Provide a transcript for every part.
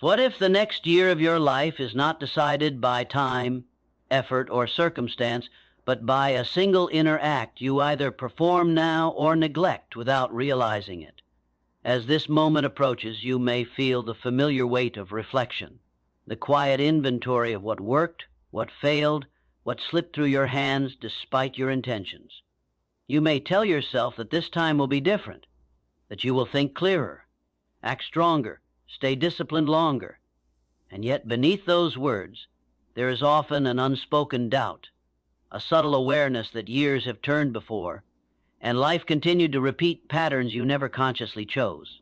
What if the next year of your life is not decided by time, effort, or circumstance, but by a single inner act you either perform now or neglect without realizing it? As this moment approaches, you may feel the familiar weight of reflection, the quiet inventory of what worked, what failed, what slipped through your hands despite your intentions. You may tell yourself that this time will be different, that you will think clearer, act stronger, stay disciplined longer. And yet beneath those words, there is often an unspoken doubt, a subtle awareness that years have turned before, and life continued to repeat patterns you never consciously chose.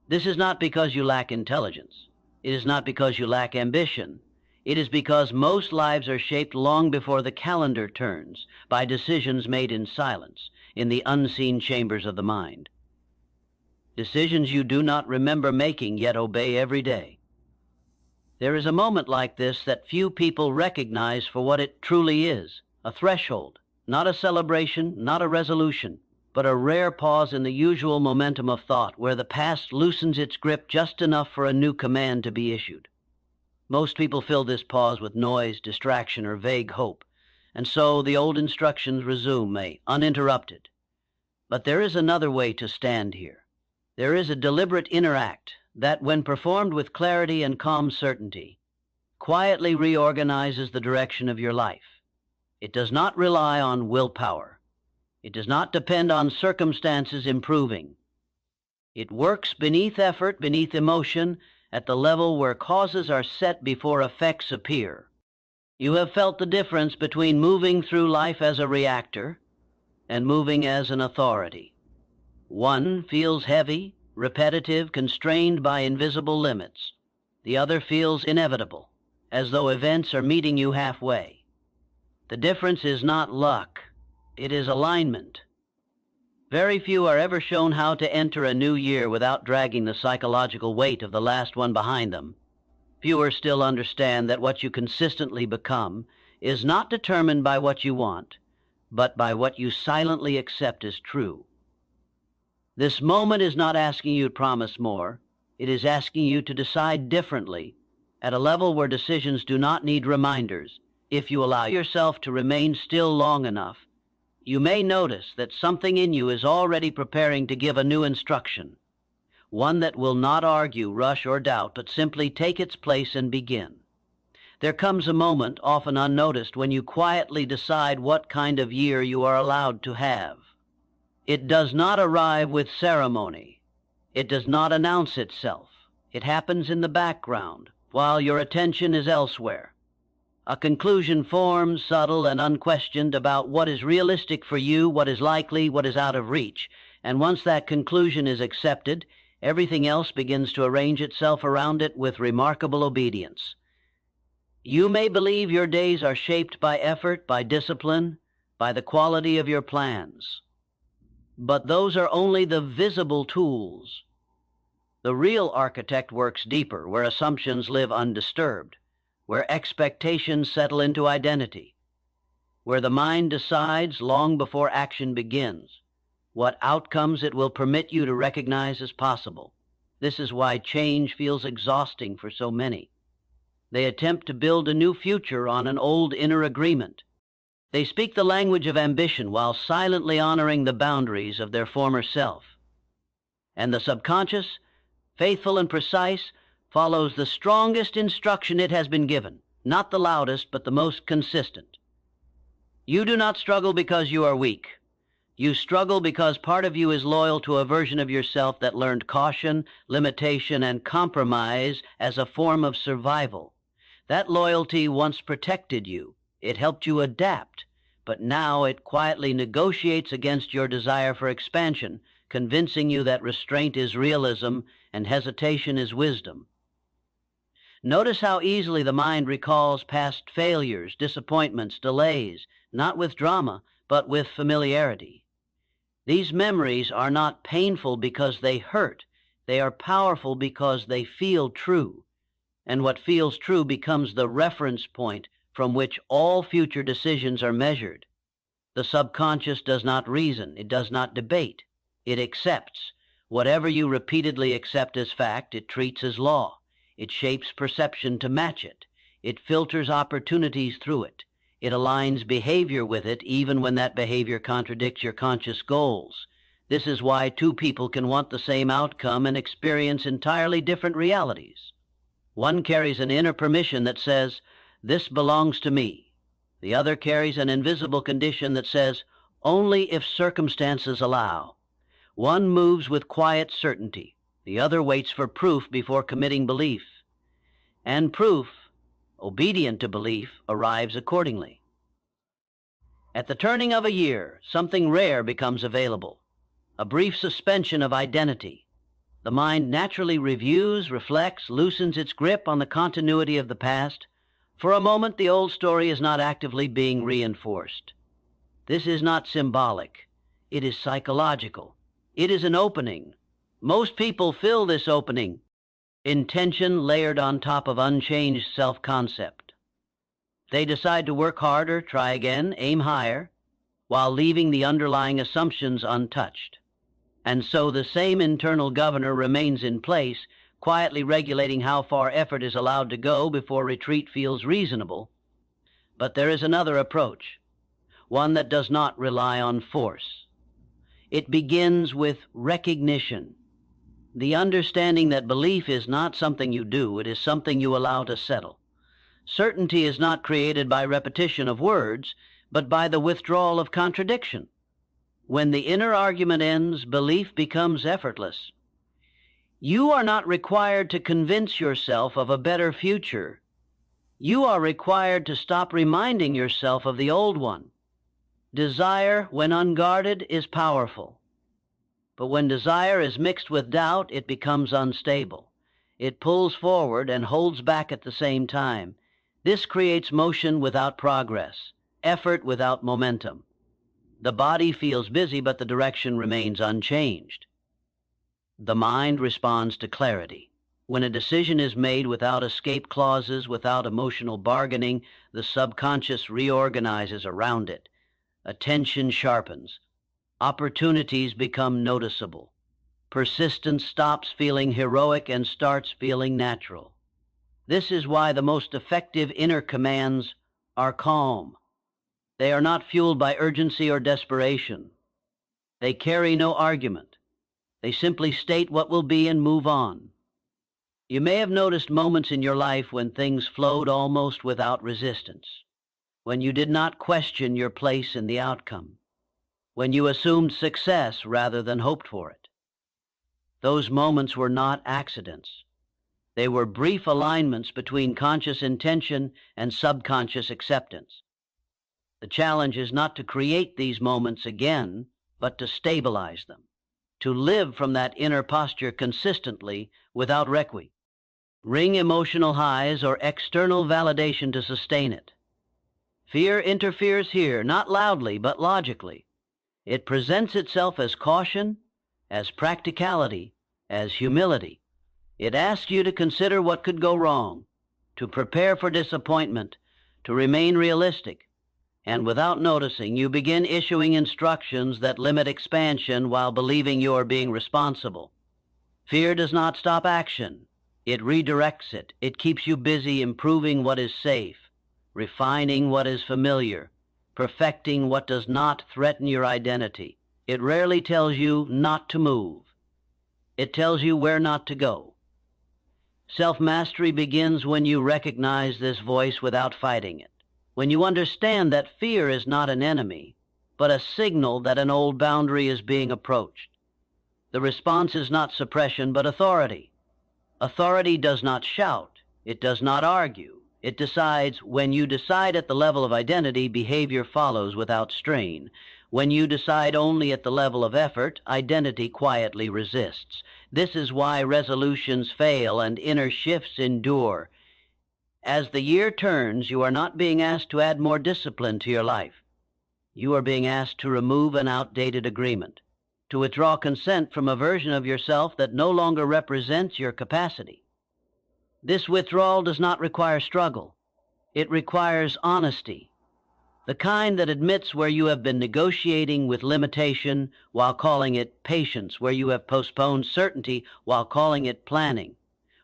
This is not because you lack intelligence. It is not because you lack ambition. It is because most lives are shaped long before the calendar turns, by decisions made in silence, in the unseen chambers of the mind. Decisions you do not remember making, yet obey every day. There is a moment like this that few people recognize for what it truly is, a threshold, not a celebration, not a resolution, but a rare pause in the usual momentum of thought where the past loosens its grip just enough for a new command to be issued. Most people fill this pause with noise, distraction, or vague hope, and so the old instructions resume, uninterrupted. But there is another way to stand here. There is a deliberate inner act that, when performed with clarity and calm certainty, quietly reorganizes the direction of your life. It does not rely on willpower. It does not depend on circumstances improving. It works beneath effort, beneath emotion, at the level where causes are set before effects appear. You have felt the difference between moving through life as a reactor and moving as an authority. One feels heavy, repetitive, constrained by invisible limits. The other feels inevitable, as though events are meeting you halfway. The difference is not luck, it is alignment. Very few are ever shown how to enter a new year without dragging the psychological weight of the last one behind them. Fewer still understand that what you consistently become is not determined by what you want, but by what you silently accept as true. This moment is not asking you to promise more. It is asking you to decide differently at a level where decisions do not need reminders. If you allow yourself to remain still long enough, you may notice that something in you is already preparing to give a new instruction, one that will not argue, rush, or doubt, but simply take its place and begin. There comes a moment, often unnoticed, when you quietly decide what kind of year you are allowed to have. It does not arrive with ceremony. It does not announce itself. It happens in the background, while your attention is elsewhere. A conclusion forms, subtle and unquestioned, about what is realistic for you, what is likely, what is out of reach. And once that conclusion is accepted, everything else begins to arrange itself around it with remarkable obedience. You may believe your days are shaped by effort, by discipline, by the quality of your plans. But those are only the visible tools. The real architect works deeper, where assumptions live undisturbed, where expectations settle into identity, where the mind decides long before action begins what outcomes it will permit you to recognize as possible. This is why change feels exhausting for so many. They attempt to build a new future on an old inner agreement. They speak the language of ambition while silently honoring the boundaries of their former self. And the subconscious, faithful and precise, follows the strongest instruction it has been given, not the loudest, but the most consistent. You do not struggle because you are weak. You struggle because part of you is loyal to a version of yourself that learned caution, limitation, and compromise as a form of survival. That loyalty once protected you. It helped you adapt, but now it quietly negotiates against your desire for expansion, convincing you that restraint is realism and hesitation is wisdom. Notice how easily the mind recalls past failures, disappointments, delays, not with drama, but with familiarity. These memories are not painful because they hurt. They are powerful because they feel true. And what feels true becomes the reference point from which all future decisions are measured. The subconscious does not reason. It does not debate. It accepts. Whatever you repeatedly accept as fact, it treats as law. It shapes perception to match it. It filters opportunities through it. It aligns behavior with it even when that behavior contradicts your conscious goals. This is why two people can want the same outcome and experience entirely different realities. One carries an inner permission that says, "This belongs to me." The other carries an invisible condition that says, "Only if circumstances allow." One moves with quiet certainty. The other waits for proof before committing belief. And proof, obedient to belief, arrives accordingly. At the turning of a year, something rare becomes available, a brief suspension of identity. The mind naturally reviews, reflects, loosens its grip on the continuity of the past. For a moment, the old story is not actively being reinforced. This is not symbolic. It is psychological. It is an opening. Most people fill this opening, intention layered on top of unchanged self-concept. They decide to work harder, try again, aim higher, while leaving the underlying assumptions untouched. And so the same internal governor remains in place, quietly regulating how far effort is allowed to go before retreat feels reasonable. But there is another approach, one that does not rely on force. It begins with recognition, the understanding that belief is not something you do, it is something you allow to settle. Certainty is not created by repetition of words, but by the withdrawal of contradiction. When the inner argument ends, belief becomes effortless. You are not required to convince yourself of a better future. You are required to stop reminding yourself of the old one. Desire, when unguarded, is powerful. But when desire is mixed with doubt, it becomes unstable. It pulls forward and holds back at the same time. This creates motion without progress, effort without momentum. The body feels busy, but the direction remains unchanged. The mind responds to clarity. When a decision is made without escape clauses, without emotional bargaining, the subconscious reorganizes around it. Attention sharpens. Opportunities become noticeable. Persistence stops feeling heroic and starts feeling natural. This is why the most effective inner commands are calm. They are not fueled by urgency or desperation. They carry no argument. They simply state what will be and move on. You may have noticed moments in your life when things flowed almost without resistance, when you did not question your place in the outcome, when you assumed success rather than hoped for it. Those moments were not accidents. They were brief alignments between conscious intention and subconscious acceptance. The challenge is not to create these moments again, but to stabilize them, to live from that inner posture consistently without requiem. Ring emotional highs or external validation to sustain it. Fear interferes here, not loudly, but logically. It presents itself as caution, as practicality, as humility. It asks you to consider what could go wrong, to prepare for disappointment, to remain realistic, and without noticing, you begin issuing instructions that limit expansion while believing you are being responsible. Fear does not stop action. It redirects it. It keeps you busy improving what is safe, refining what is familiar, perfecting what does not threaten your identity. It rarely tells you not to move. It tells you where not to go. Self-mastery begins when you recognize this voice without fighting it, when you understand that fear is not an enemy, but a signal that an old boundary is being approached. The response is not suppression, but authority. Authority does not shout. It does not argue. It decides. When you decide at the level of identity, behavior follows without strain. When you decide only at the level of effort, identity quietly resists. This is why resolutions fail and inner shifts endure. As the year turns, you are not being asked to add more discipline to your life. You are being asked to remove an outdated agreement, to withdraw consent from a version of yourself that no longer represents your capacity. This withdrawal does not require struggle. It requires honesty, the kind that admits where you have been negotiating with limitation while calling it patience, where you have postponed certainty while calling it planning,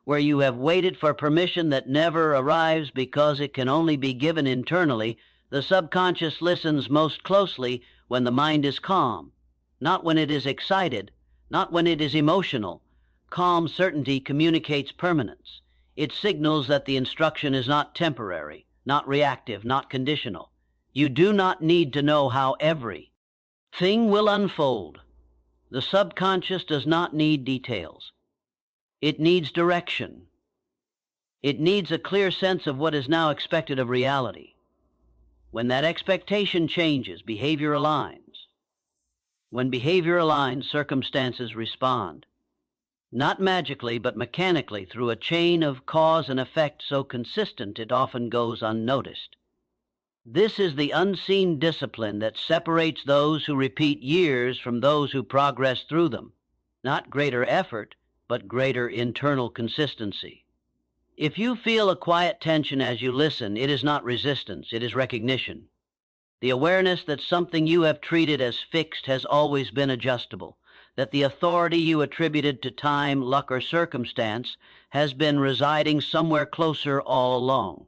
where you have waited for permission that never arrives because it can only be given internally, the subconscious listens most closely when the mind is calm, not when it is excited, not when it is emotional. Calm certainty communicates permanence. It signals that the instruction is not temporary, not reactive, not conditional. You do not need to know how every thing will unfold. The subconscious does not need details. It needs direction. It needs a clear sense of what is now expected of reality. When that expectation changes, behavior aligns. When behavior aligns, circumstances respond. Not magically, but mechanically, through a chain of cause and effect so consistent it often goes unnoticed. This is the unseen discipline that separates those who repeat years from those who progress through them. Not greater effort, but greater internal consistency. If you feel a quiet tension as you listen, it is not resistance, it is recognition. The awareness that something you have treated as fixed has always been adjustable, that the authority you attributed to time, luck, or circumstance has been residing somewhere closer all along.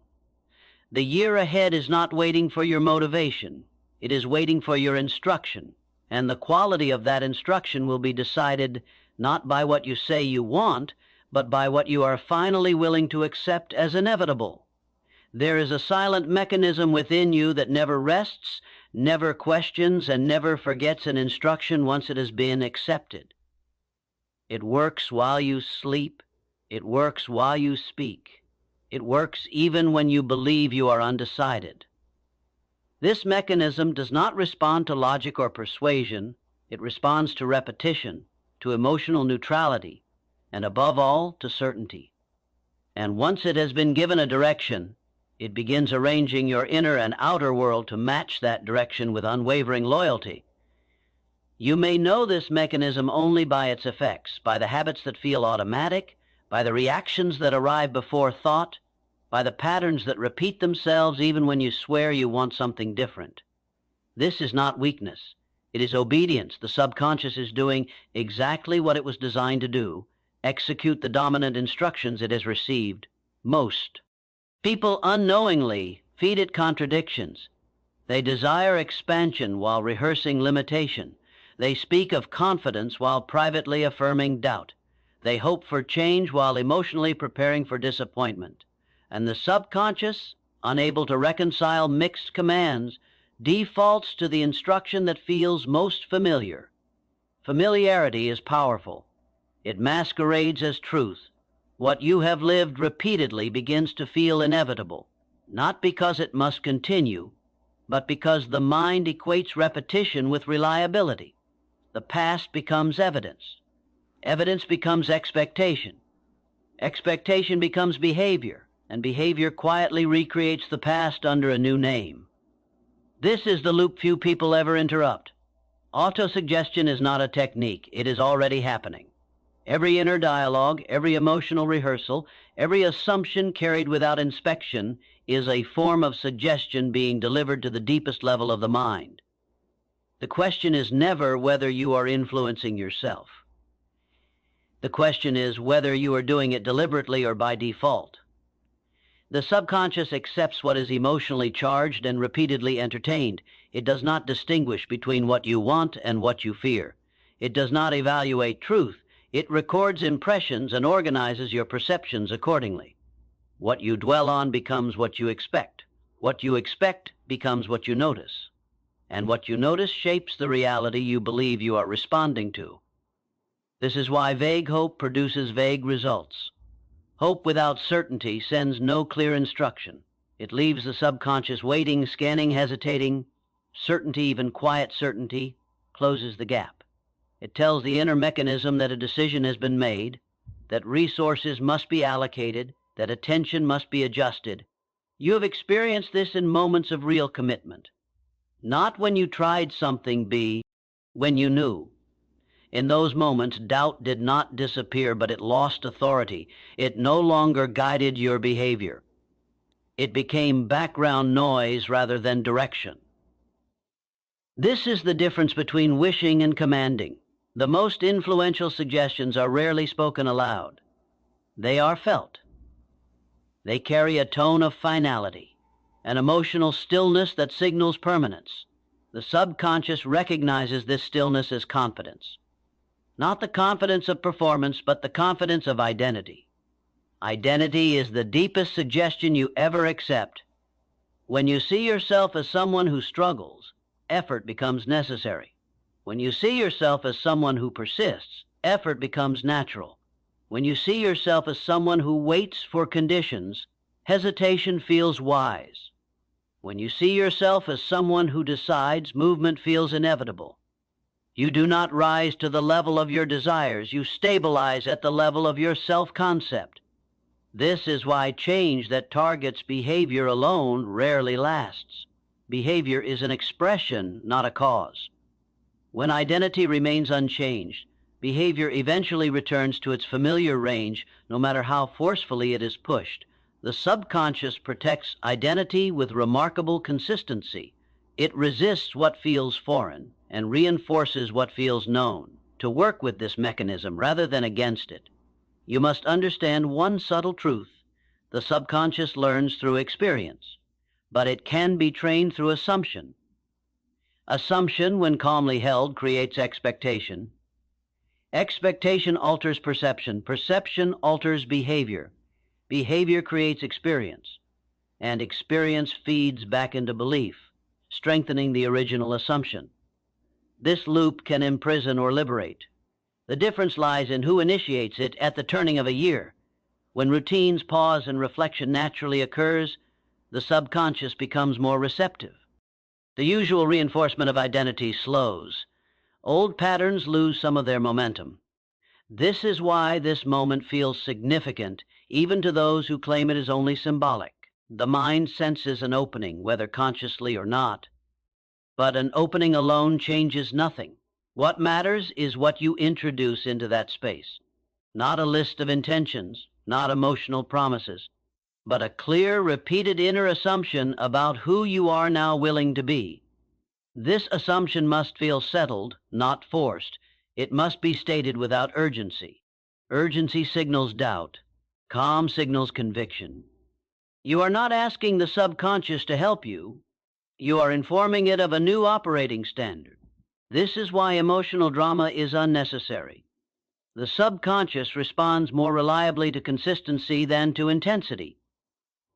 The year ahead is not waiting for your motivation. It is waiting for your instruction, and the quality of that instruction will be decided not by what you say you want, but by what you are finally willing to accept as inevitable. There is a silent mechanism within you that never rests, never questions, and never forgets an instruction once it has been accepted. It works while you sleep. It works while you speak. It works even when you believe you are undecided. This mechanism does not respond to logic or persuasion. It responds to repetition, to emotional neutrality, and above all, to certainty. And once it has been given a direction, it begins arranging your inner and outer world to match that direction with unwavering loyalty. You may know this mechanism only by its effects, by the habits that feel automatic, by the reactions that arrive before thought, by the patterns that repeat themselves even when you swear you want something different. This is not weakness. It is obedience. The subconscious is doing exactly what it was designed to do, execute the dominant instructions it has received. Most people unknowingly feed it contradictions. They desire expansion while rehearsing limitation. They speak of confidence while privately affirming doubt. They hope for change while emotionally preparing for disappointment. And the subconscious, unable to reconcile mixed commands, defaults to the instruction that feels most familiar. Familiarity is powerful. It masquerades as truth. What you have lived repeatedly begins to feel inevitable, not because it must continue, but because the mind equates repetition with reliability. The past becomes evidence. Evidence becomes expectation. Expectation becomes behavior, and behavior quietly recreates the past under a new name. This is the loop few people ever interrupt. Autosuggestion is not a technique. It is already happening. Every inner dialogue, every emotional rehearsal, every assumption carried without inspection is a form of suggestion being delivered to the deepest level of the mind. The question is never whether you are influencing yourself. The question is whether you are doing it deliberately or by default. The subconscious accepts what is emotionally charged and repeatedly entertained. It does not distinguish between what you want and what you fear. It does not evaluate truth. It records impressions and organizes your perceptions accordingly. What you dwell on becomes what you expect. What you expect becomes what you notice. And what you notice shapes the reality you believe you are responding to. This is why vague hope produces vague results. Hope without certainty sends no clear instruction. It leaves the subconscious waiting, scanning, hesitating. Certainty, even quiet certainty, closes the gap. It tells the inner mechanism that a decision has been made, that resources must be allocated, that attention must be adjusted. You have experienced this in moments of real commitment. Not when you tried something B, when you knew. In those moments, doubt did not disappear, but it lost authority. It no longer guided your behavior. It became background noise rather than direction. This is the difference between wishing and commanding. The most influential suggestions are rarely spoken aloud. They are felt. They carry a tone of finality, an emotional stillness that signals permanence. The subconscious recognizes this stillness as confidence. Not the confidence of performance, but the confidence of identity. Identity is the deepest suggestion you ever accept. When you see yourself as someone who struggles, effort becomes necessary. When you see yourself as someone who persists, effort becomes natural. When you see yourself as someone who waits for conditions, hesitation feels wise. When you see yourself as someone who decides, movement feels inevitable. You do not rise to the level of your desires. You stabilize at the level of your self-concept. This is why change that targets behavior alone rarely lasts. Behavior is an expression, not a cause. When identity remains unchanged, behavior eventually returns to its familiar range, no matter how forcefully it is pushed. The subconscious protects identity with remarkable consistency. It resists what feels foreign and reinforces what feels known. To work with this mechanism rather than against it, you must understand one subtle truth. The subconscious learns through experience, but it can be trained through assumption. Assumption, when calmly held, creates expectation. Expectation alters perception. Perception alters behavior. Behavior creates experience, and experience feeds back into belief, strengthening the original assumption. This loop can imprison or liberate. The difference lies in who initiates it at the turning of a year. When routines pause and reflection naturally occurs, the subconscious becomes more receptive. The usual reinforcement of identity slows. Old patterns lose some of their momentum. This is why this moment feels significant, even to those who claim it is only symbolic. The mind senses an opening, whether consciously or not. But an opening alone changes nothing. What matters is what you introduce into that space. Not a list of intentions, not emotional promises, but a clear, repeated inner assumption about who you are now willing to be. This assumption must feel settled, not forced. It must be stated without urgency. Urgency signals doubt. Calm signals conviction. You are not asking the subconscious to help you. You are informing it of a new operating standard. This is why emotional drama is unnecessary. The subconscious responds more reliably to consistency than to intensity.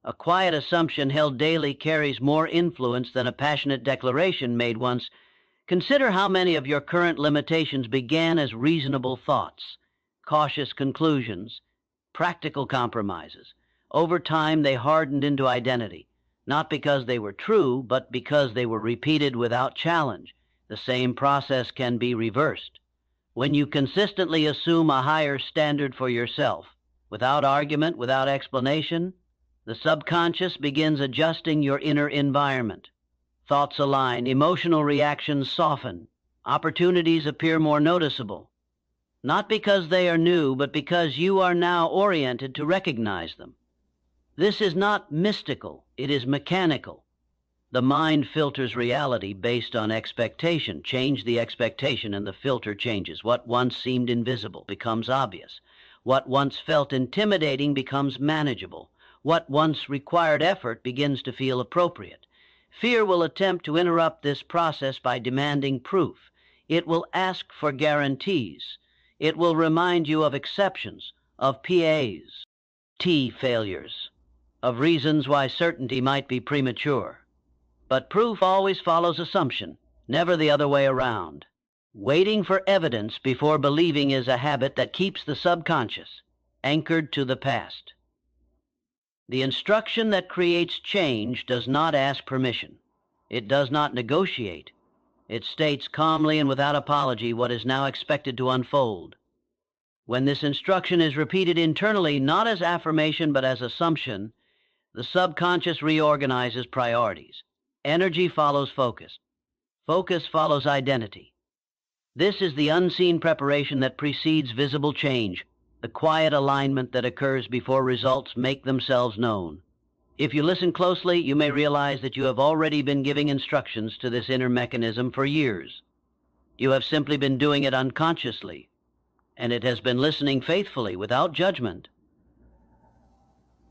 A quiet assumption held daily carries more influence than a passionate declaration made once. Consider how many of your current limitations began as reasonable thoughts, cautious conclusions, practical compromises. Over time, they hardened into identity, not because they were true, but because they were repeated without challenge. The same process can be reversed. When you consistently assume a higher standard for yourself, without argument, without explanation, the subconscious begins adjusting your inner environment. Thoughts align, emotional reactions soften, opportunities appear more noticeable. Not because they are new, but because you are now oriented to recognize them. This is not mystical, it is mechanical. The mind filters reality based on expectation. Change the expectation and the filter changes. What once seemed invisible becomes obvious. What once felt intimidating becomes manageable. What once required effort begins to feel appropriate. Fear will attempt to interrupt this process by demanding proof. It will ask for guarantees. It will remind you of exceptions, of PAs, T failures, of reasons why certainty might be premature. But proof always follows assumption, never the other way around. Waiting for evidence before believing is a habit that keeps the subconscious anchored to the past. The instruction that creates change does not ask permission. It does not negotiate. It states calmly and without apology what is now expected to unfold. When this instruction is repeated internally, not as affirmation but as assumption, the subconscious reorganizes priorities. Energy follows focus. Focus follows identity. This is the unseen preparation that precedes visible change, the quiet alignment that occurs before results make themselves known. If you listen closely, you may realize that you have already been giving instructions to this inner mechanism for years. You have simply been doing it unconsciously, and it has been listening faithfully without judgment.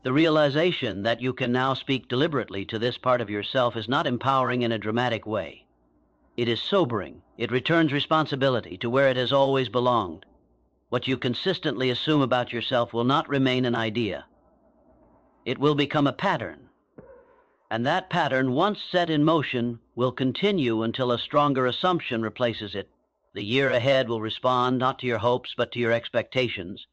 The realization that you can now speak deliberately to this part of yourself is not empowering in a dramatic way. It is sobering. It returns responsibility to where it has always belonged. What you consistently assume about yourself will not remain an idea. It will become a pattern. And that pattern, once set in motion, will continue until a stronger assumption replaces it. The year ahead will respond not to your hopes, but to your expectations.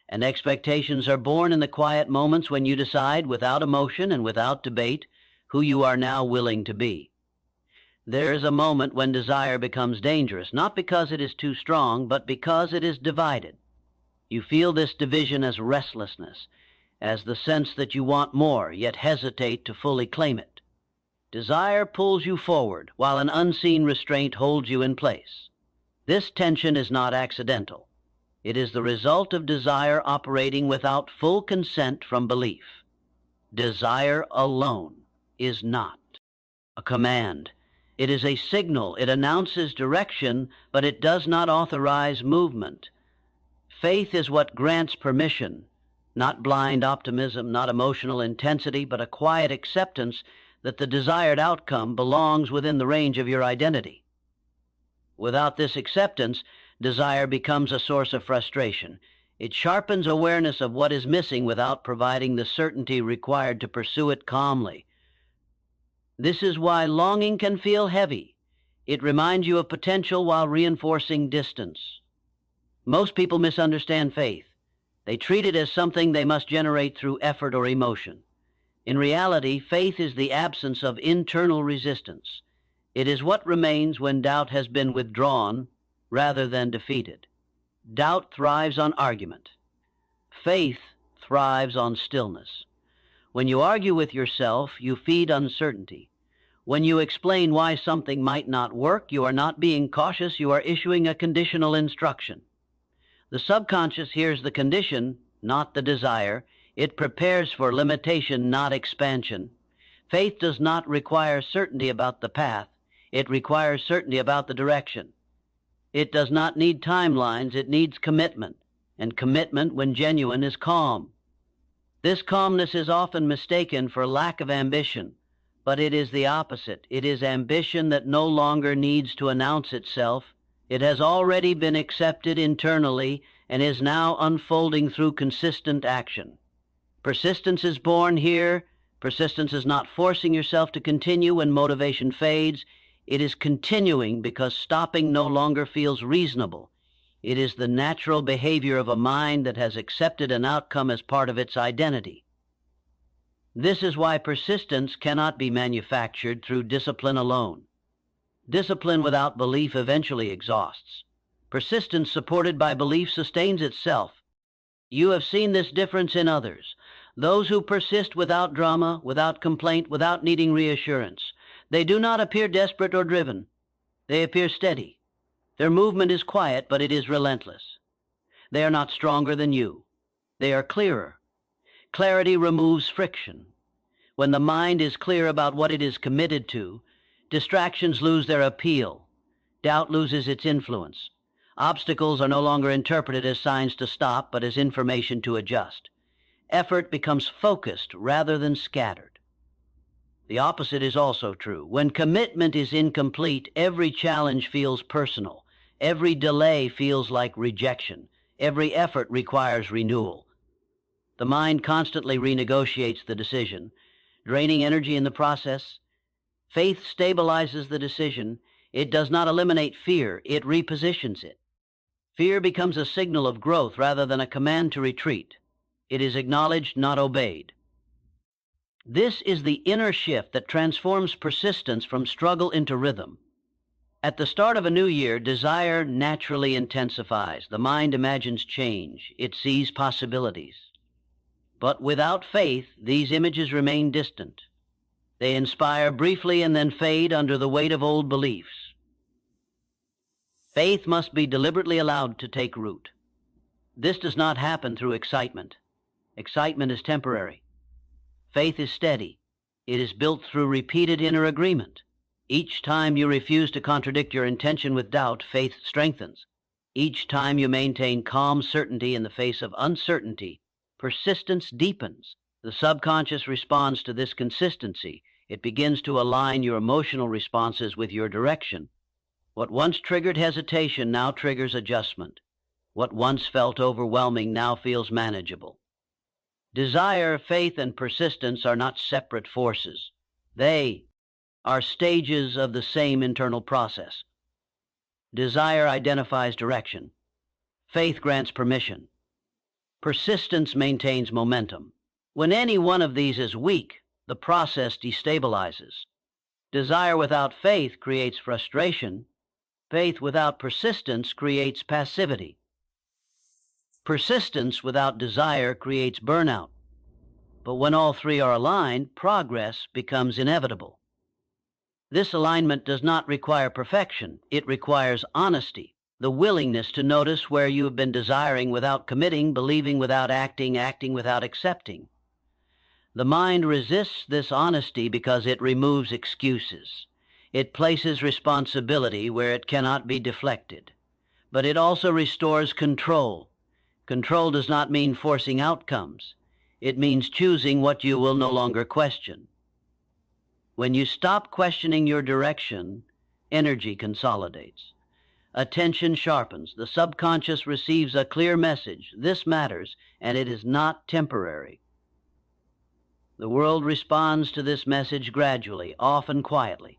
And expectations are born in the quiet moments when you decide, without emotion and without debate, who you are now willing to be. There is a moment when desire becomes dangerous, not because it is too strong, but because it is divided. You feel this division as restlessness, as the sense that you want more, yet hesitate to fully claim it. Desire pulls you forward, while an unseen restraint holds you in place. This tension is not accidental. It is the result of desire operating without full consent from belief. Desire alone is not a command. It is a signal. It announces direction, but it does not authorize movement. Faith is what grants permission, not blind optimism, not emotional intensity, but a quiet acceptance that the desired outcome belongs within the range of your identity. Without this acceptance, desire becomes a source of frustration. It sharpens awareness of what is missing without providing the certainty required to pursue it calmly. This is why longing can feel heavy. It reminds you of potential while reinforcing distance. Most people misunderstand faith. They treat it as something they must generate through effort or emotion. In reality, faith is the absence of internal resistance. It is what remains when doubt has been withdrawn rather than defeated. Doubt thrives on argument. Faith thrives on stillness. When you argue with yourself, you feed uncertainty. When you explain why something might not work, you are not being cautious, you are issuing a conditional instruction. The subconscious hears the condition, not the desire. It prepares for limitation, not expansion. Faith does not require certainty about the path. It requires certainty about the direction. It does not need timelines. It needs commitment. And commitment, when genuine, is calm. This calmness is often mistaken for lack of ambition, but it is the opposite. It is ambition that no longer needs to announce itself. It has already been accepted internally and is now unfolding through consistent action. Persistence is born here. Persistence is not forcing yourself to continue when motivation fades. It is continuing because stopping no longer feels reasonable. It is the natural behavior of a mind that has accepted an outcome as part of its identity. This is why persistence cannot be manufactured through discipline alone. Discipline without belief eventually exhausts. Persistence supported by belief sustains itself. You have seen this difference in others. Those who persist without drama, without complaint, without needing reassurance. They do not appear desperate or driven. They appear steady. Their movement is quiet, but it is relentless. They are not stronger than you. They are clearer. Clarity removes friction. When the mind is clear about what it is committed to, distractions lose their appeal. Doubt loses its influence. Obstacles are no longer interpreted as signs to stop, but as information to adjust. Effort becomes focused rather than scattered. The opposite is also true. When commitment is incomplete, every challenge feels personal. Every delay feels like rejection. Every effort requires renewal. The mind constantly renegotiates the decision, draining energy in the process. Faith stabilizes the decision. It does not eliminate fear. It repositions it. Fear becomes a signal of growth rather than a command to retreat. It is acknowledged, not obeyed. This is the inner shift that transforms persistence from struggle into rhythm. At the start of a new year, desire naturally intensifies. The mind imagines change. It sees possibilities. But without faith, these images remain distant. They inspire briefly and then fade under the weight of old beliefs. Faith must be deliberately allowed to take root. This does not happen through excitement. Excitement is temporary. Faith is steady. It is built through repeated inner agreement. Each time you refuse to contradict your intention with doubt, faith strengthens. Each time you maintain calm certainty in the face of uncertainty, persistence deepens. The subconscious responds to this consistency. It begins to align your emotional responses with your direction. What once triggered hesitation now triggers adjustment. What once felt overwhelming now feels manageable. Desire, faith, and persistence are not separate forces. They are stages of the same internal process. Desire identifies direction. Faith grants permission. Persistence maintains momentum. When any one of these is weak, the process destabilizes. Desire without faith creates frustration. Faith without persistence creates passivity. Persistence without desire creates burnout. But when all three are aligned, progress becomes inevitable. This alignment does not require perfection. It requires honesty, the willingness to notice where you have been desiring without committing, believing without acting, acting without accepting. The mind resists this honesty because it removes excuses. It places responsibility where it cannot be deflected. But it also restores control. Control does not mean forcing outcomes. It means choosing what you will no longer question. When you stop questioning your direction, energy consolidates. Attention sharpens. The subconscious receives a clear message. This matters, and it is not temporary. The world responds to this message gradually, often quietly.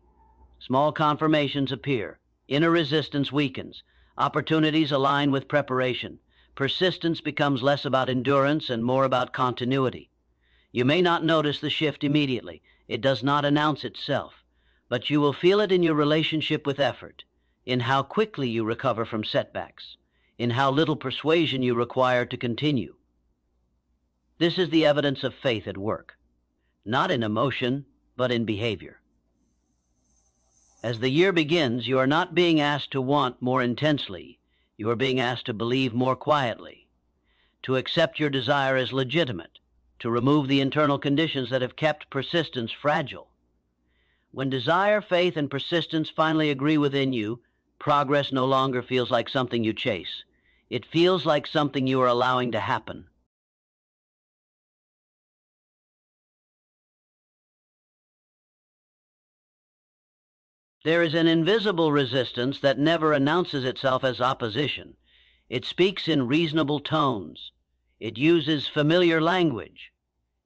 Small confirmations appear. Inner resistance weakens. Opportunities align with preparation. Persistence becomes less about endurance and more about continuity. You may not notice the shift immediately. It does not announce itself. But you will feel it in your relationship with effort, in how quickly you recover from setbacks, in how little persuasion you require to continue. This is the evidence of faith at work, not in emotion, but in behavior. As the year begins, you are not being asked to want more intensely. You are being asked to believe more quietly, to accept your desire as legitimate, to remove the internal conditions that have kept persistence fragile. When desire, faith, and persistence finally agree within you, progress no longer feels like something you chase. It feels like something you are allowing to happen. There is an invisible resistance that never announces itself as opposition. It speaks in reasonable tones. It uses familiar language.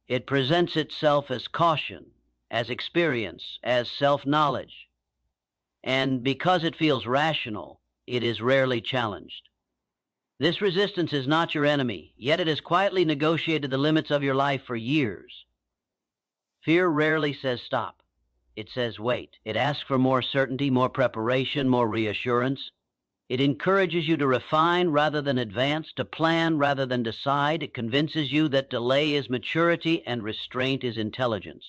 It presents itself as caution, as experience, as self-knowledge. And because it feels rational, it is rarely challenged. This resistance is not your enemy, yet it has quietly negotiated the limits of your life for years. Fear rarely says stop. It says wait. It asks for more certainty, more preparation, more reassurance. It encourages you to refine rather than advance, to plan rather than decide. It convinces you that delay is maturity and restraint is intelligence.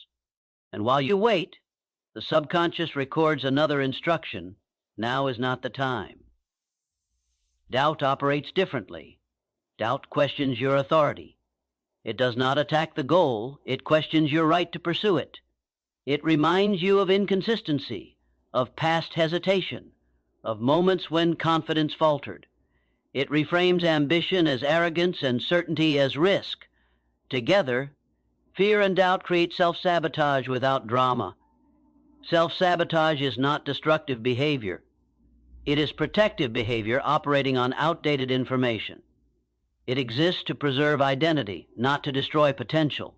And while you wait, the subconscious records another instruction. Now is not the time. Doubt operates differently. Doubt questions your authority. It does not attack the goal. It questions your right to pursue it. It reminds you of inconsistency, of past hesitation, of moments when confidence faltered. It reframes ambition as arrogance and certainty as risk. Together, fear and doubt create self-sabotage without drama. Self-sabotage is not destructive behavior. It is protective behavior operating on outdated information. It exists to preserve identity, not to destroy potential.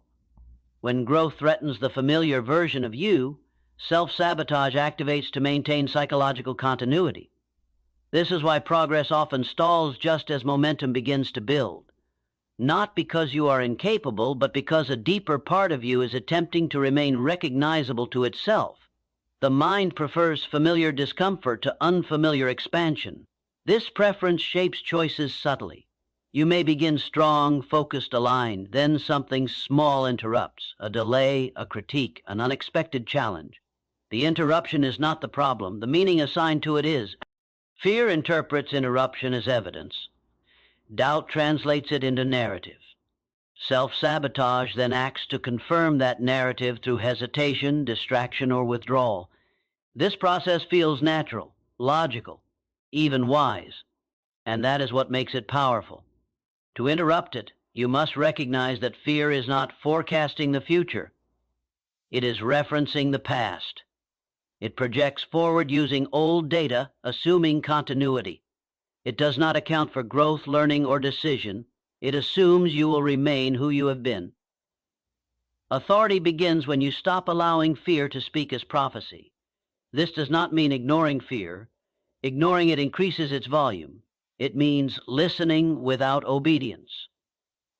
When growth threatens the familiar version of you, self-sabotage activates to maintain psychological continuity. This is why progress often stalls just as momentum begins to build. Not because you are incapable, but because a deeper part of you is attempting to remain recognizable to itself. The mind prefers familiar discomfort to unfamiliar expansion. This preference shapes choices subtly. You may begin strong, focused, aligned, then something small interrupts, a delay, a critique, an unexpected challenge. The interruption is not the problem. The meaning assigned to it is. Fear interprets interruption as evidence. Doubt translates it into narrative. Self-sabotage then acts to confirm that narrative through hesitation, distraction, or withdrawal. This process feels natural, logical, even wise, and that is what makes it powerful. To interrupt it, You must recognize that fear is not forecasting the future. It is referencing the past. It projects forward using old data, assuming continuity. It does not account for growth, learning, or decision. It assumes you will remain who you have been. Authority begins when you stop allowing fear to speak as prophecy. This does not mean ignoring fear. Ignoring it increases its volume. It means listening without obedience,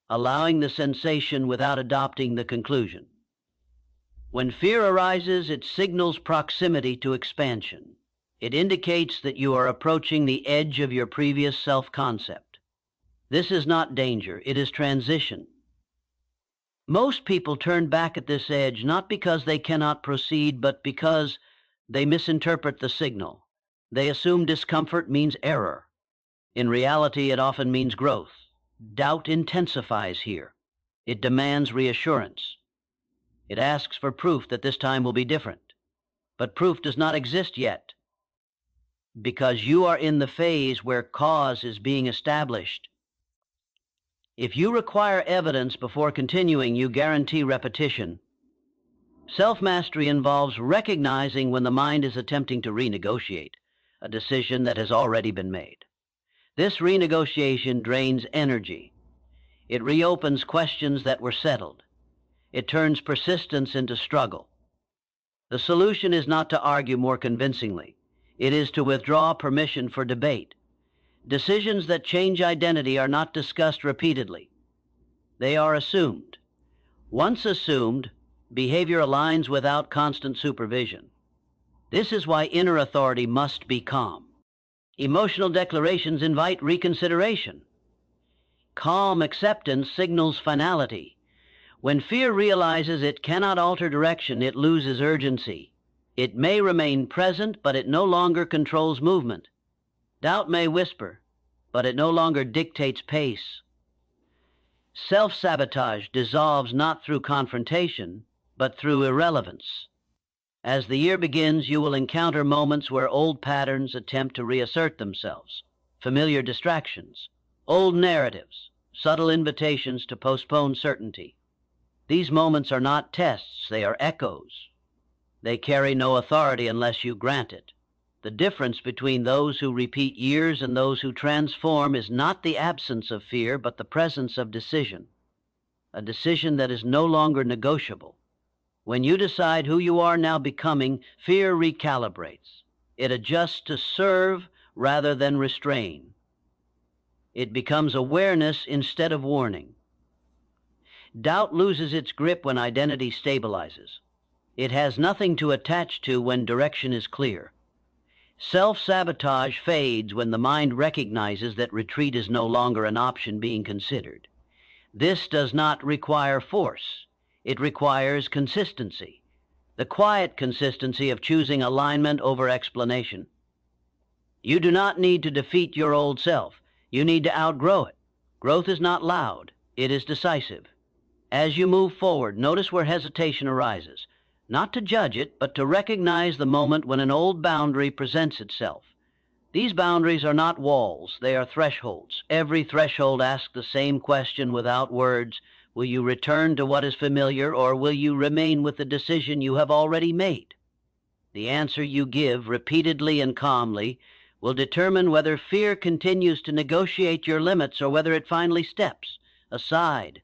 allowing the sensation without adopting the conclusion. When fear arises, it signals proximity to expansion. It indicates that you are approaching the edge of your previous self-concept. This is not danger, it is transition. Most people turn back at this edge not because they cannot proceed, but because they misinterpret the signal. They assume discomfort means error. In reality, it often means growth. Doubt intensifies here. It demands reassurance. It asks for proof that this time will be different. But proof does not exist yet, because you are in the phase where cause is being established. If you require evidence before continuing, you guarantee repetition. Self-mastery involves recognizing when the mind is attempting to renegotiate a decision that has already been made. This renegotiation drains energy. It reopens questions that were settled. It turns persistence into struggle. The solution is not to argue more convincingly. It is to withdraw permission for debate. Decisions that change identity are not discussed repeatedly. They are assumed. Once assumed, behavior aligns without constant supervision. This is why inner authority must be calm. Emotional declarations invite reconsideration. Calm acceptance signals finality. When fear realizes it cannot alter direction, it loses urgency. It may remain present, but it no longer controls movement. Doubt may whisper, but it no longer dictates pace. Self-sabotage dissolves not through confrontation, but through irrelevance. As the year begins, you will encounter moments where old patterns attempt to reassert themselves, familiar distractions, old narratives, subtle invitations to postpone certainty. These moments are not tests, they are echoes. They carry no authority unless you grant it. The difference between those who repeat years and those who transform is not the absence of fear, but the presence of decision. A decision that is no longer negotiable. When you decide who you are now becoming, fear recalibrates. It adjusts to serve rather than restrain. It becomes awareness instead of warning. Doubt loses its grip when identity stabilizes. It has nothing to attach to when direction is clear. Self-sabotage fades when the mind recognizes that retreat is no longer an option being considered. This does not require force. It requires consistency, the quiet consistency of choosing alignment over explanation. You do not need to defeat your old self. You need to outgrow it. Growth is not loud. It is decisive. As you move forward, notice where hesitation arises. Not to judge it, but to recognize the moment when an old boundary presents itself. These boundaries are not walls, they are thresholds. Every threshold asks the same question without words. Will you return to what is familiar, or will you remain with the decision you have already made? The answer you give, repeatedly and calmly, will determine whether fear continues to negotiate your limits or whether it finally steps aside.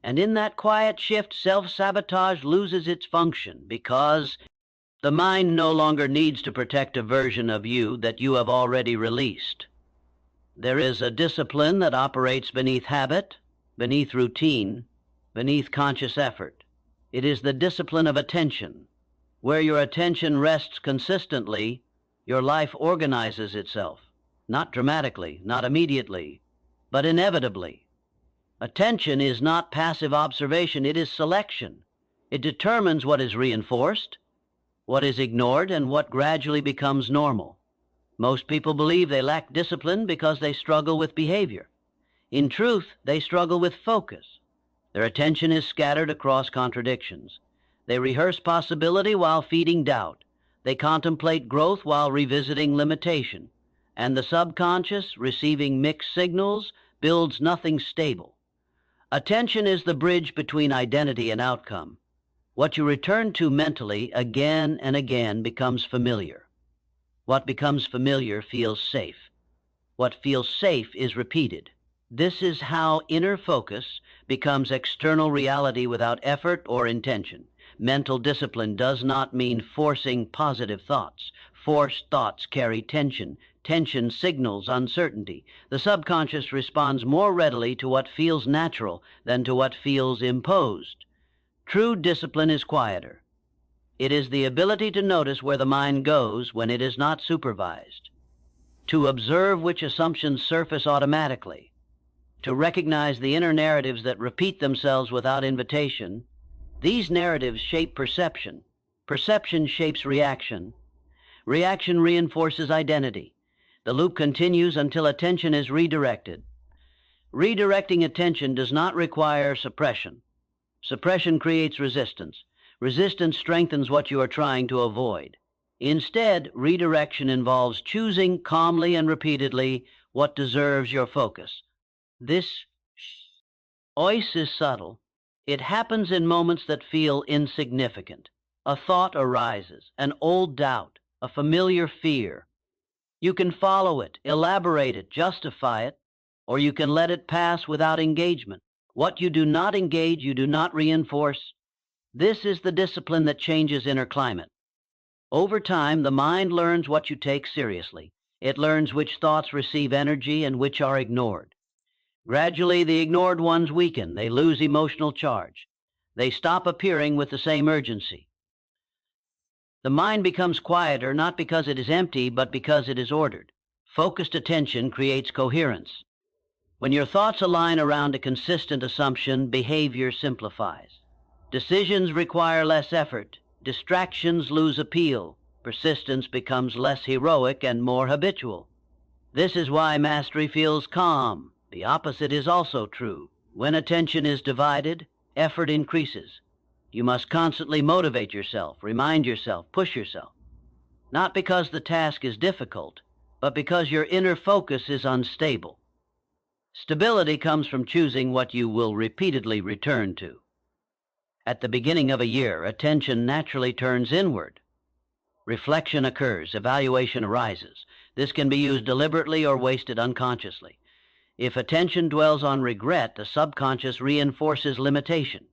And in that quiet shift, self-sabotage loses its function because the mind no longer needs to protect a version of you that you have already released. There is a discipline that operates beneath habit, beneath routine, beneath conscious effort. It is the discipline of attention. Where your attention rests consistently, your life organizes itself, not dramatically, not immediately, but inevitably. Attention is not passive observation, it is selection. It determines what is reinforced, what is ignored, and what gradually becomes normal. Most people believe they lack discipline because they struggle with behavior. In truth, they struggle with focus. Their attention is scattered across contradictions. They rehearse possibility while feeding doubt. They contemplate growth while revisiting limitation. And the subconscious, receiving mixed signals, builds nothing stable. Attention is the bridge between identity and outcome. What you return to mentally again and again becomes familiar. What becomes familiar feels safe. What feels safe is repeated. This is how inner focus becomes external reality without effort or intention. Mental discipline does not mean forcing positive thoughts. Forced thoughts carry tension. Tension signals uncertainty. The subconscious responds more readily to what feels natural than to what feels imposed. True discipline is quieter. It is the ability to notice where the mind goes when it is not supervised, to observe which assumptions surface automatically, to recognize the inner narratives that repeat themselves without invitation. These narratives shape perception. Perception shapes reaction. Reaction reinforces identity. The loop continues until attention is redirected. Redirecting attention does not require suppression. Suppression creates resistance. Resistance strengthens what you are trying to avoid. Instead, redirection involves choosing calmly and repeatedly what deserves your focus. This choice is subtle. It happens in moments that feel insignificant. A thought arises, an old doubt, a familiar fear. You can follow it, elaborate it, justify it, or you can let it pass without engagement. What you do not engage, you do not reinforce. This is the discipline that changes inner climate. Over time, the mind learns what you take seriously. It learns which thoughts receive energy and which are ignored. Gradually, the ignored ones weaken. They lose emotional charge. They stop appearing with the same urgency. The mind becomes quieter not because it is empty, but because it is ordered. Focused attention creates coherence. When your thoughts align around a consistent assumption, behavior simplifies. Decisions require less effort. Distractions lose appeal. Persistence becomes less heroic and more habitual. This is why mastery feels calm. The opposite is also true. When attention is divided, effort increases. You must constantly motivate yourself, remind yourself, push yourself. Not because the task is difficult, but because your inner focus is unstable. Stability comes from choosing what you will repeatedly return to. At the beginning of a year, attention naturally turns inward. Reflection occurs, evaluation arises. This can be used deliberately or wasted unconsciously. If attention dwells on regret, the subconscious reinforces limitation.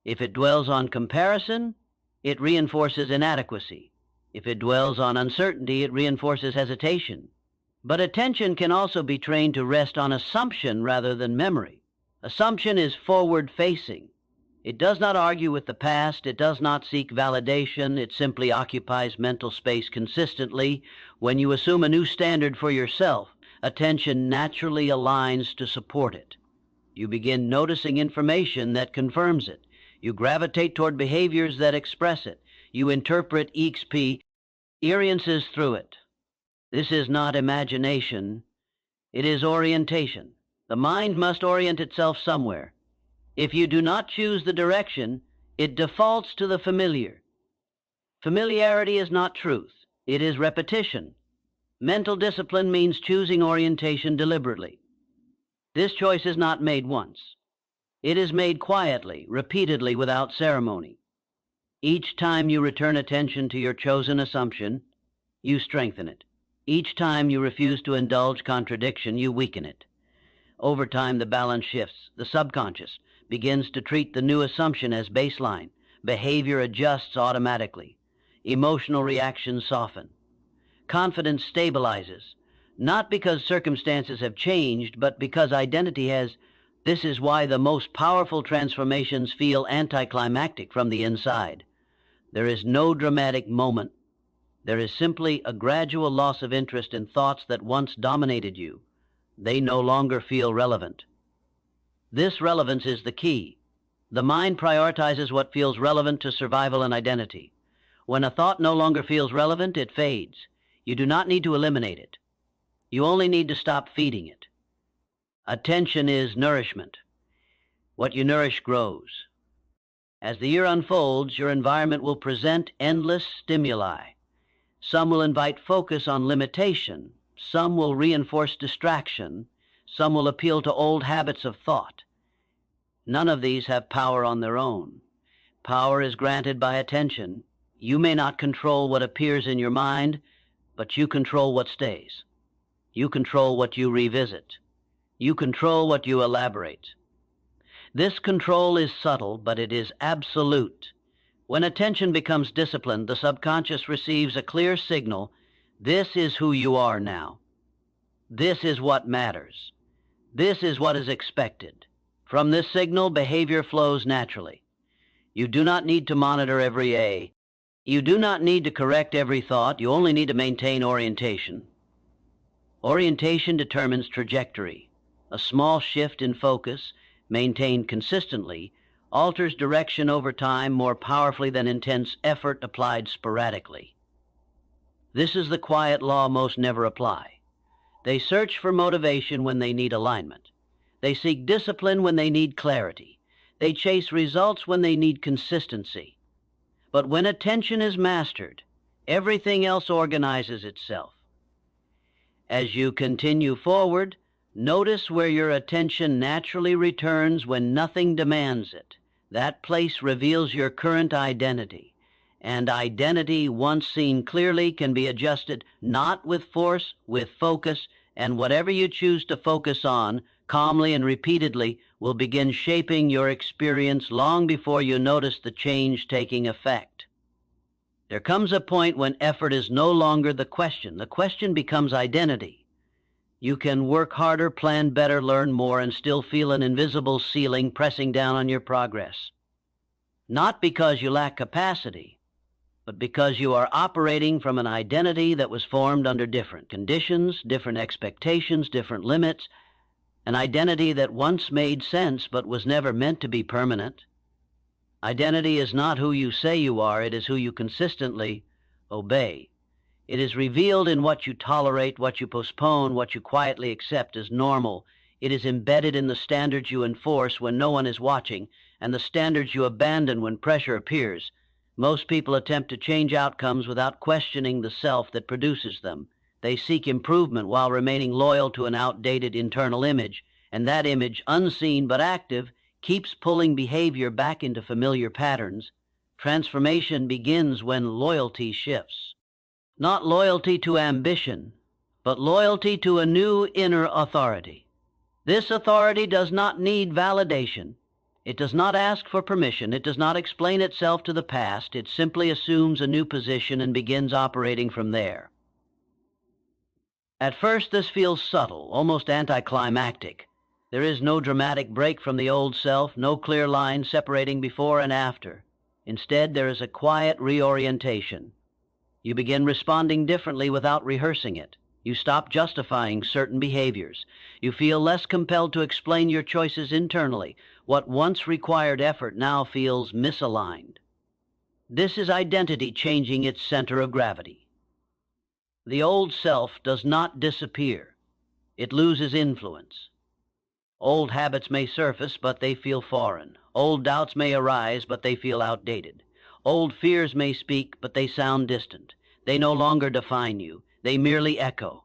If it dwells on comparison, it reinforces inadequacy. If it dwells on uncertainty, it reinforces hesitation. But attention can also be trained to rest on assumption rather than memory. Assumption is forward-facing. It does not argue with the past. It does not seek validation. It simply occupies mental space consistently. When you assume a new standard for yourself, attention naturally aligns to support it. You begin noticing information that confirms it. You gravitate toward behaviors that express it. You interpret experiences through it. This is not imagination. It is orientation. The mind must orient itself somewhere. If you do not choose the direction, it defaults to the familiar. Familiarity is not truth. It is repetition. Mental discipline means choosing orientation deliberately. This choice is not made once. It is made quietly, repeatedly, without ceremony. Each time you return attention to your chosen assumption, you strengthen it. Each time you refuse to indulge contradiction, you weaken it. Over time, the balance shifts. The subconscious begins to treat the new assumption as baseline. Behavior adjusts automatically. Emotional reactions soften. Confidence stabilizes, not because circumstances have changed, but because identity has. This is why the most powerful transformations feel anticlimactic from the inside. There is no dramatic moment. There is simply a gradual loss of interest in thoughts that once dominated you. They no longer feel relevant. This relevance is the key. The mind prioritizes what feels relevant to survival and identity. When a thought no longer feels relevant, it fades. You do not need to eliminate it. You only need to stop feeding it. Attention is nourishment. What you nourish grows. As the year unfolds, your environment will present endless stimuli. Some will invite focus on limitation. Some will reinforce distraction. Some will appeal to old habits of thought. None of these have power on their own. Power is granted by attention. You may not control what appears in your mind, but you control what stays. You control what you revisit. You control what you elaborate. This control is subtle, but it is absolute. When attention becomes disciplined, the subconscious receives a clear signal. This is who you are now. This is what matters. This is what is expected. From this signal, behavior flows naturally. You do not need to monitor every A. You do not need to correct every thought. You only need to maintain orientation. Orientation determines trajectory. A small shift in focus, maintained consistently, alters direction over time more powerfully than intense effort applied sporadically. This is the quiet law most never apply. They search for motivation when they need alignment. They seek discipline when they need clarity. They chase results when they need consistency. But when attention is mastered, everything else organizes itself. As you continue forward, notice where your attention naturally returns when nothing demands it. That place reveals your current identity. And identity, once seen clearly, can be adjusted not with force, with focus, and whatever you choose to focus on, calmly and repeatedly, will begin shaping your experience long before you notice the change taking effect. There comes a point when effort is no longer the question. The question becomes identity. You can work harder, plan better, learn more, and still feel an invisible ceiling pressing down on your progress. Not because you lack capacity, but because you are operating from an identity that was formed under different conditions, different expectations, different limits, an identity that once made sense but was never meant to be permanent. Identity is not who you say you are, it is who you consistently obey. It is revealed in what you tolerate, what you postpone, what you quietly accept as normal. It is embedded in the standards you enforce when no one is watching, and the standards you abandon when pressure appears. Most people attempt to change outcomes without questioning the self that produces them. They seek improvement while remaining loyal to an outdated internal image, and that image, unseen but active, keeps pulling behavior back into familiar patterns. Transformation begins when loyalty shifts. Not loyalty to ambition, but loyalty to a new inner authority. This authority does not need validation. It does not ask for permission. It does not explain itself to the past. It simply assumes a new position and begins operating from there. At first, this feels subtle, almost anticlimactic. There is no dramatic break from the old self, no clear line separating before and after. Instead, there is a quiet reorientation. You begin responding differently without rehearsing it. You stop justifying certain behaviors. You feel less compelled to explain your choices internally. What once required effort now feels misaligned. This is identity changing its center of gravity. The old self does not disappear. It loses influence. Old habits may surface, but they feel foreign. Old doubts may arise, but they feel outdated. Old fears may speak, but they sound distant. They no longer define you. They merely echo.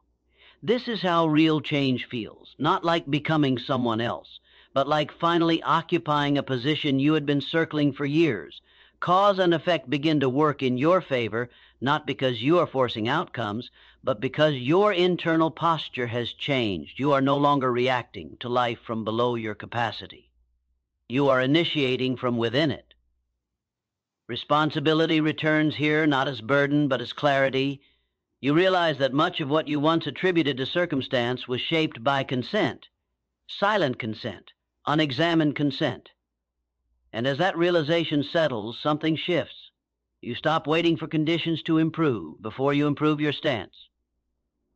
This is how real change feels, not like becoming someone else, but like finally occupying a position you had been circling for years. Cause and effect begin to work in your favor, not because you are forcing outcomes, but because your internal posture has changed. You are no longer reacting to life from below your capacity. You are initiating from within it. Responsibility returns here not as burden, but as clarity. You realize that much of what you once attributed to circumstance was shaped by consent, silent consent, unexamined consent. And as that realization settles, something shifts. You stop waiting for conditions to improve before you improve your stance.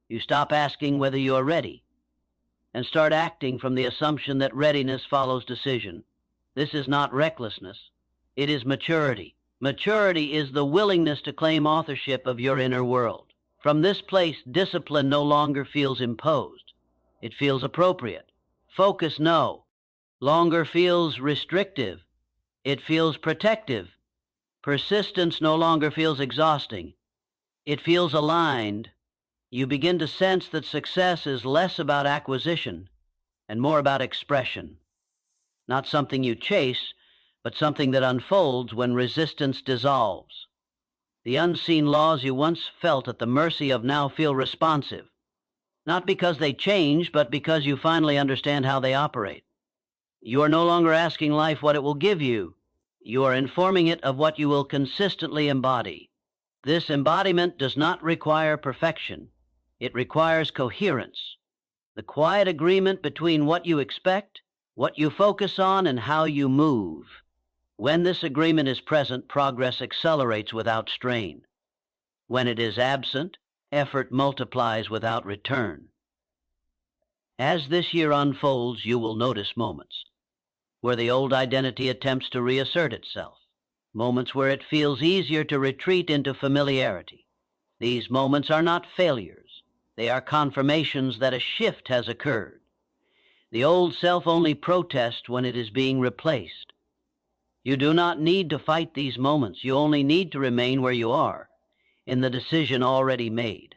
You stop asking whether you are ready and start acting from the assumption that readiness follows decision. This is not recklessness. It is maturity. Maturity is the willingness to claim authorship of your inner world. From this place, discipline no longer feels imposed. It feels appropriate. Focus, no longer feels restrictive. It feels protective. Persistence no longer feels exhausting. It feels aligned. You begin to sense that success is less about acquisition and more about expression. not something you chase, but something that unfolds when resistance dissolves. The unseen laws you once felt at the mercy of now feel responsive, not because they change, but because you finally understand how they operate. You are no longer asking life what it will give you. You are informing it of what you will consistently embody. This embodiment does not require perfection. It requires coherence, the quiet agreement between what you expect, what you focus on, and how you move. When this agreement is present, progress accelerates without strain. When it is absent, effort multiplies without return. As this year unfolds, you will notice moments where the old identity attempts to reassert itself, moments where it feels easier to retreat into familiarity. These moments are not failures. They are confirmations that a shift has occurred. The old self only protests when it is being replaced. You do not need to fight these moments. You only need to remain where you are, in the decision already made,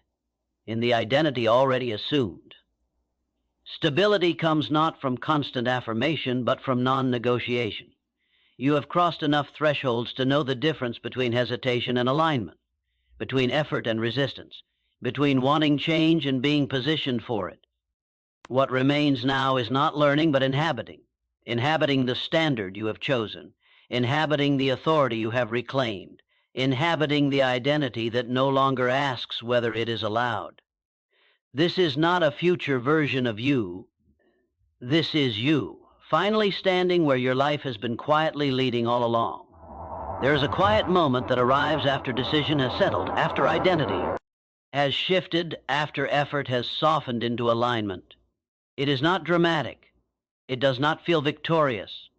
in the identity already assumed. Stability comes not from constant affirmation, but from non-negotiation. You have crossed enough thresholds to know the difference between hesitation and alignment, between effort and resistance, between wanting change and being positioned for it. What remains now is not learning, but inhabiting the standard you have chosen, inhabiting the authority you have reclaimed, inhabiting the identity that no longer asks whether it is allowed. This is not a future version of you. This is you, finally standing where your life has been quietly leading all along. There is a quiet moment that arrives after decision has settled, after identity has shifted, after effort has softened into alignment. It is not dramatic. It does not feel victorious.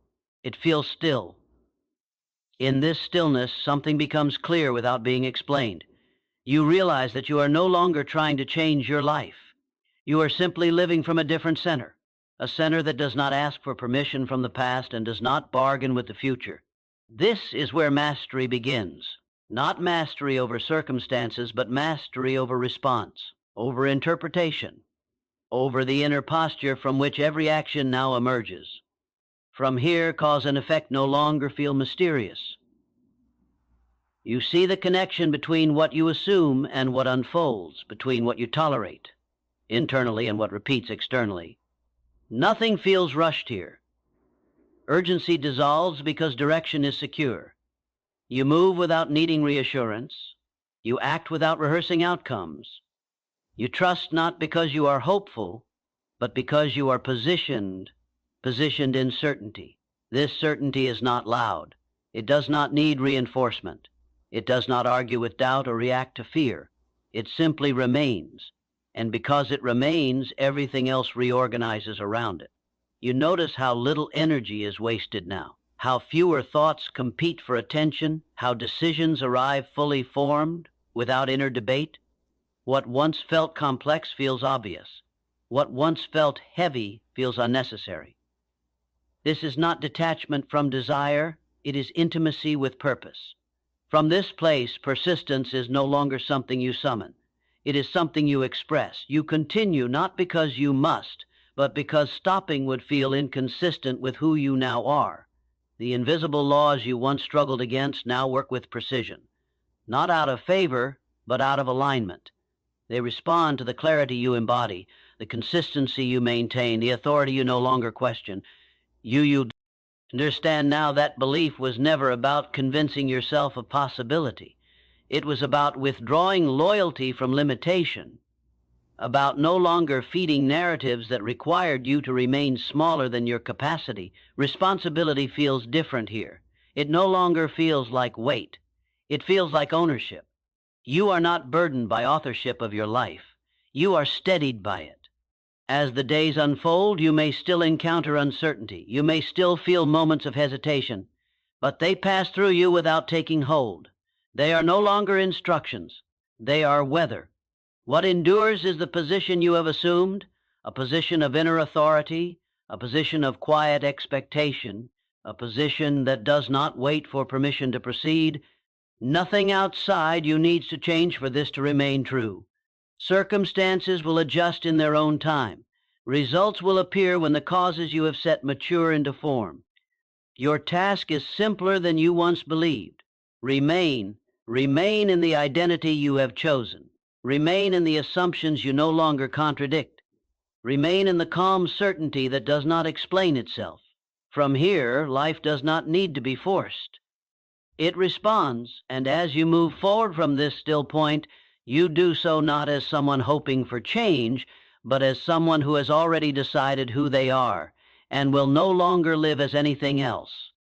It feels still. In this stillness, something becomes clear without being explained. You realize that you are no longer trying to change your life. You are simply living from a different center, a center that does not ask for permission from the past and does not bargain with the future. This is where mastery begins. Not mastery over circumstances, but mastery over response, over interpretation, over the inner posture from which every action now emerges. From here, cause and effect no longer feel mysterious. You see the connection between what you assume and what unfolds, between what you tolerate internally and what repeats externally. Nothing feels rushed here. Urgency dissolves because direction is secure. You move without needing reassurance. You act without rehearsing outcomes. You trust not because you are hopeful, but because you are positioned in certainty. This certainty is not loud. It does not need reinforcement. It does not argue with doubt or react to fear. It simply remains. And because it remains, everything else reorganizes around it. You notice how little energy is wasted now, how fewer thoughts compete for attention, how decisions arrive fully formed, without inner debate. What once felt complex feels obvious. What once felt heavy feels unnecessary. This is not detachment from desire, it is intimacy with purpose. From this place, persistence is no longer something you summon. It is something you express. You continue not because you must, but because stopping would feel inconsistent with who you now are. The invisible laws you once struggled against now work with precision, not out of favor, but out of alignment. They respond to the clarity you embody, the consistency you maintain, the authority you no longer question. You understand now that belief was never about convincing yourself of possibility. It was about withdrawing loyalty from limitation, about no longer feeding narratives that required you to remain smaller than your capacity. Responsibility feels different here. It no longer feels like weight. It feels like ownership. You are not burdened by authorship of your life. You are steadied by it. As the days unfold, you may still encounter uncertainty. You may still feel moments of hesitation, but they pass through you without taking hold. They are no longer instructions. They are weather. What endures is the position you have assumed, a position of inner authority, a position of quiet expectation, a position that does not wait for permission to proceed. Nothing outside you needs to change for this to remain true. Circumstances will adjust in their own time. Results will appear when the causes you have set mature into form. Your task is simpler than you once believed. Remain in the identity you have chosen. Remain in the assumptions you no longer contradict. Remain in the calm certainty that does not explain itself. From here, life does not need to be forced. It responds, and as you move forward from this still point, you do so not as someone hoping for change, but as someone who has already decided who they are, and will no longer live as anything else.